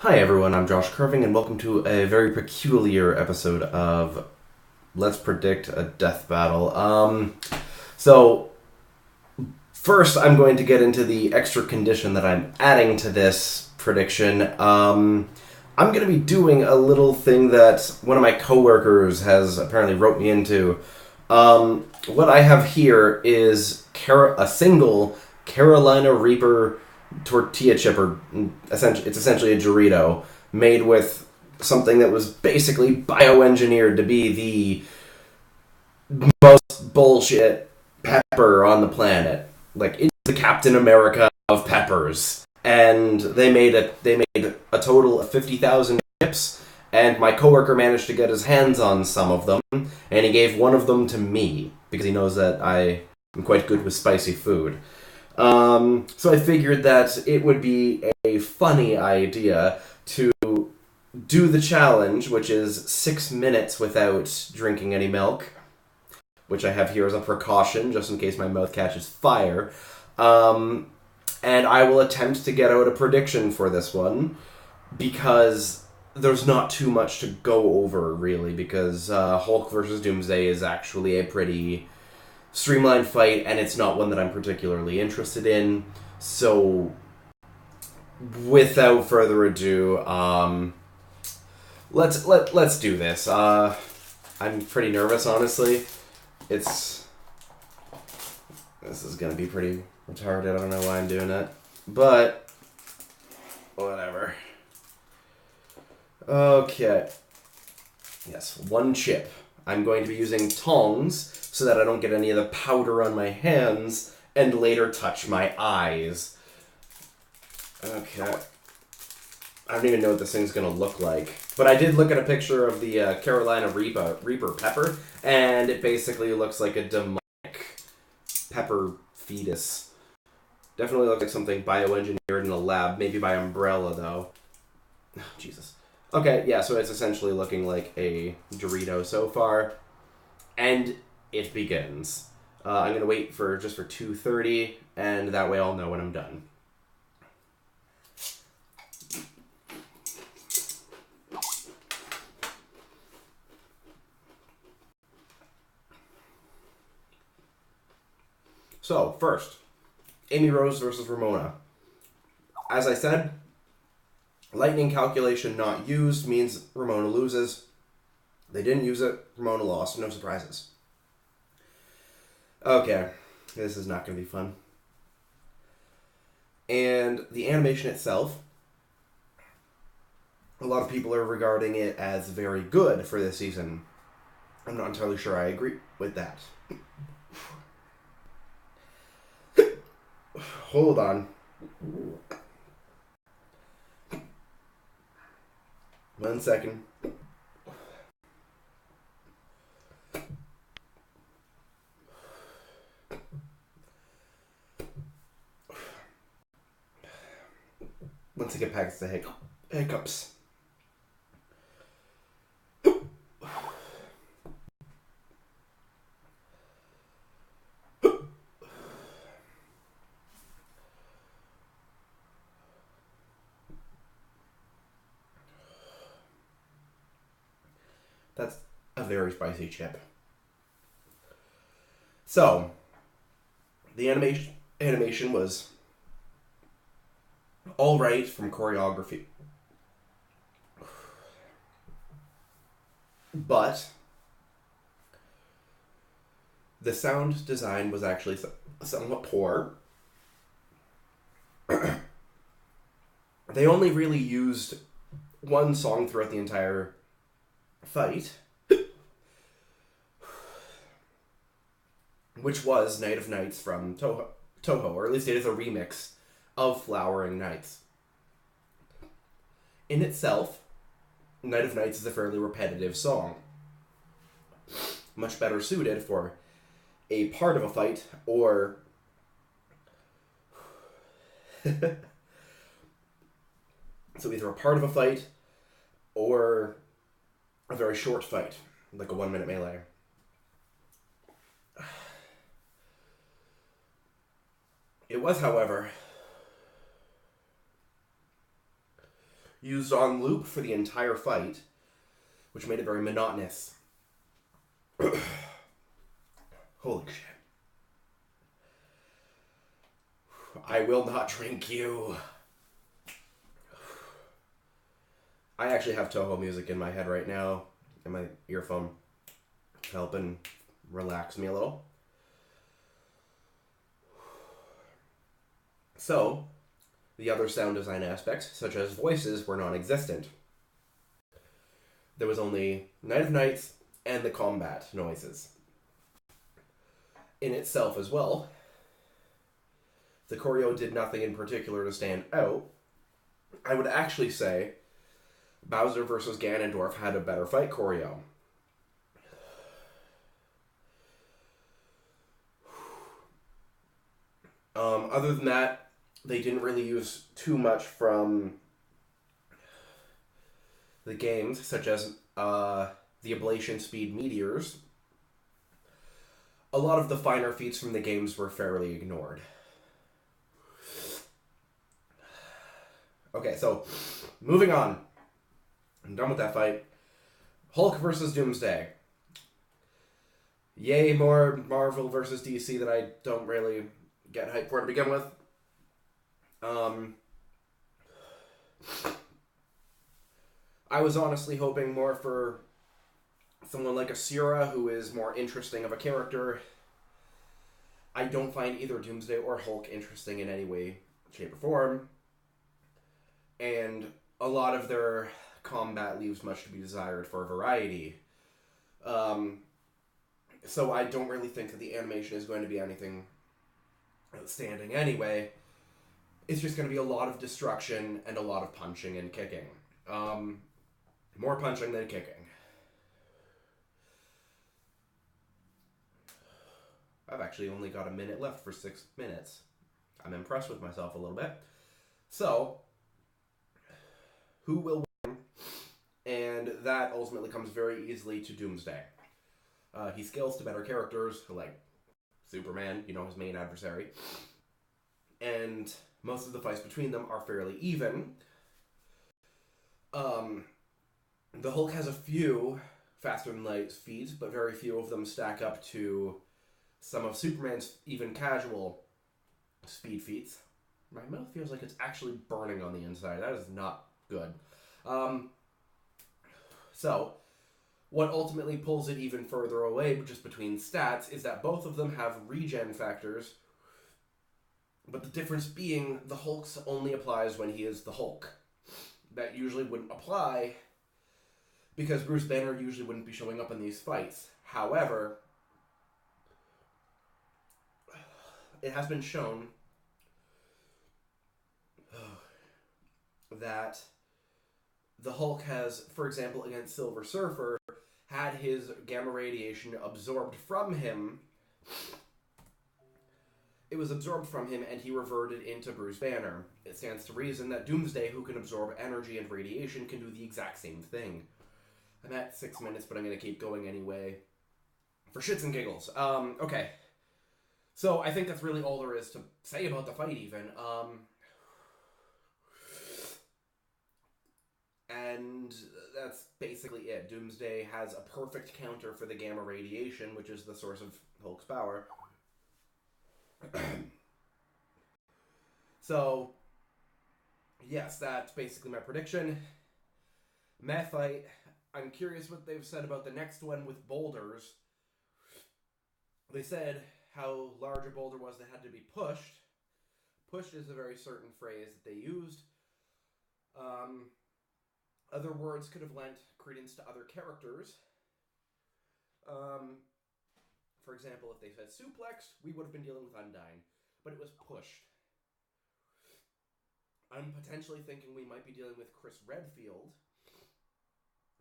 Hi everyone, I'm Josh Curving, and welcome to a very peculiar episode of Let's Predict a Death Battle. So first I'm going to get into the extra condition that I'm adding to this prediction. I'm going to be doing a little thing that one of my coworkers has apparently wrote me into. What I have here is a single Carolina Reaper tortilla chip, or it's essentially a Dorito made with something that was basically bioengineered to be the most bullshit pepper on the planet. Like, it's the Captain America of peppers. And they made a total of 50,000 chips, and my coworker managed to get his hands on some of them, and he gave one of them to me because he knows that I am quite good with spicy food. So I figured that it would be a funny idea to do the challenge, which is 6 minutes without drinking any milk, which I have here as a precaution, just in case my mouth catches fire. And I will attempt to get out a prediction for this one, because there's not too much to go over, really, because Hulk versus Doomsday is actually a pretty streamlined fight, and it's not one that I'm particularly interested in. So, without further ado, let's do this. I'm pretty nervous, honestly. This is gonna be pretty retarded. I don't know why I'm doing it, but whatever. Okay. Yes, one chip. I'm going to be using tongs so that I don't get any of the powder on my hands and later touch my eyes. Okay. I don't even know what this thing's going to look like. But I did look at a picture of the Carolina Reaper pepper, and it basically looks like a demonic pepper fetus. Definitely looks like something bioengineered in a lab, maybe by Umbrella, though. Oh, Jesus. Okay, yeah, so it's essentially looking like a Dorito so far. And it begins. I'm going to wait for 2:30, and that way I'll know when I'm done. So, first, Amy Rose versus Ramona. As I said, lightning calculation not used means Ramona loses. They didn't use it, Ramona lost. No surprises. Okay, this is not going to be fun. And the animation itself, a lot of people are regarding it as very good for this season. I'm not entirely sure I agree with that. Hold on. One second. Once I get past the hiccups. That's a very spicy chip. So, the animation was alright from choreography. But the sound design was actually somewhat poor. They only really used one song throughout the entire fight, which was Night of Nights from Toho, or at least it is a remix of Flowering Nights. In itself, Night of Nights is a fairly repetitive song, much better suited for a part of a fight, or so either a part of a fight or a very short fight, like a 1-minute melee. It was, however, used on loop for the entire fight, which made it very monotonous. Holy shit. I will not drink you. I actually have Toho music in my head right now, in my earphone, helping relax me a little. So, the other sound design aspects, such as voices, were non-existent. There was only Night of Nights and the combat noises. In itself as well, the choreo did nothing in particular to stand out. I would actually say Bowser vs. Ganondorf had a better fight choreo. Other than that, they didn't really use too much from the games, such as the ablation speed meteors. A lot of the finer feats from the games were fairly ignored. Okay, so moving on. I'm done with that fight. Hulk versus Doomsday. Yay, more Marvel versus DC that I don't really get hyped for to begin with. I was honestly hoping more for someone like Asura, who is more interesting of a character. I don't find either Doomsday or Hulk interesting in any way, shape, or form. And a lot of their combat leaves much to be desired for variety. So I don't really think that the animation is going to be anything outstanding anyway. It's just going to be a lot of destruction and a lot of punching and kicking. More punching than kicking. I've actually only got a minute left for 6 minutes. I'm impressed with myself a little bit. So, who will win? And that ultimately comes very easily to Doomsday. He scales to better characters, like Superman, his main adversary. And most of the fights between them are fairly even. The Hulk has a few faster-than-light feats, but very few of them stack up to some of Superman's even casual speed feats. My mouth feels like it's actually burning on the inside. That is not good. So, what ultimately pulls it even further away, just between stats, is that both of them have regen factors, but the difference being the Hulk's only applies when he is the Hulk. That usually wouldn't apply because Bruce Banner usually wouldn't be showing up in these fights. However, it has been shown that the Hulk has, for example, against Silver Surfer, had his gamma radiation absorbed from him. It was absorbed from him and he reverted into Bruce Banner. It stands to reason that Doomsday, who can absorb energy and radiation, can do the exact same thing. I'm at 6 minutes, but I'm going to keep going anyway. For shits and giggles. Okay. So, I think that's really all there is to say about the fight, even. And that's basically it. Doomsday has a perfect counter for the gamma radiation, which is the source of Hulk's power. So, yes, that's basically my prediction. Meh fight. I'm curious what they've said about the next one with boulders. They said how large a boulder was that had to be pushed. Pushed is a very certain phrase that they used. Other words could have lent credence to other characters. For example, if they said suplexed, we would have been dealing with Undyne. But it was pushed. I'm potentially thinking we might be dealing with Chris Redfield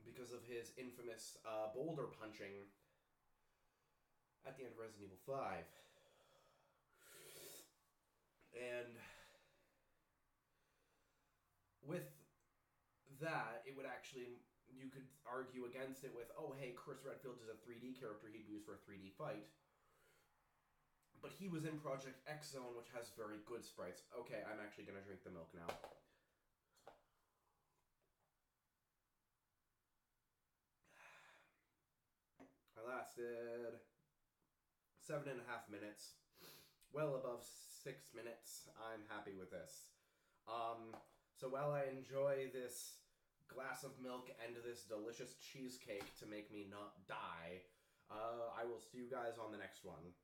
because of his infamous boulder punching at the end of Resident Evil 5. And with that, it would actually, you could argue against it with, oh, hey, Chris Redfield is a 3D character he'd be used for a 3D fight. But he was in Project X Zone, which has very good sprites. Okay, I'm actually going to drink the milk now. lasted 7.5 minutes. Well above 6 minutes. I'm happy with this. So while I enjoy this glass of milk and this delicious cheesecake to make me not die, I will see you guys on the next one.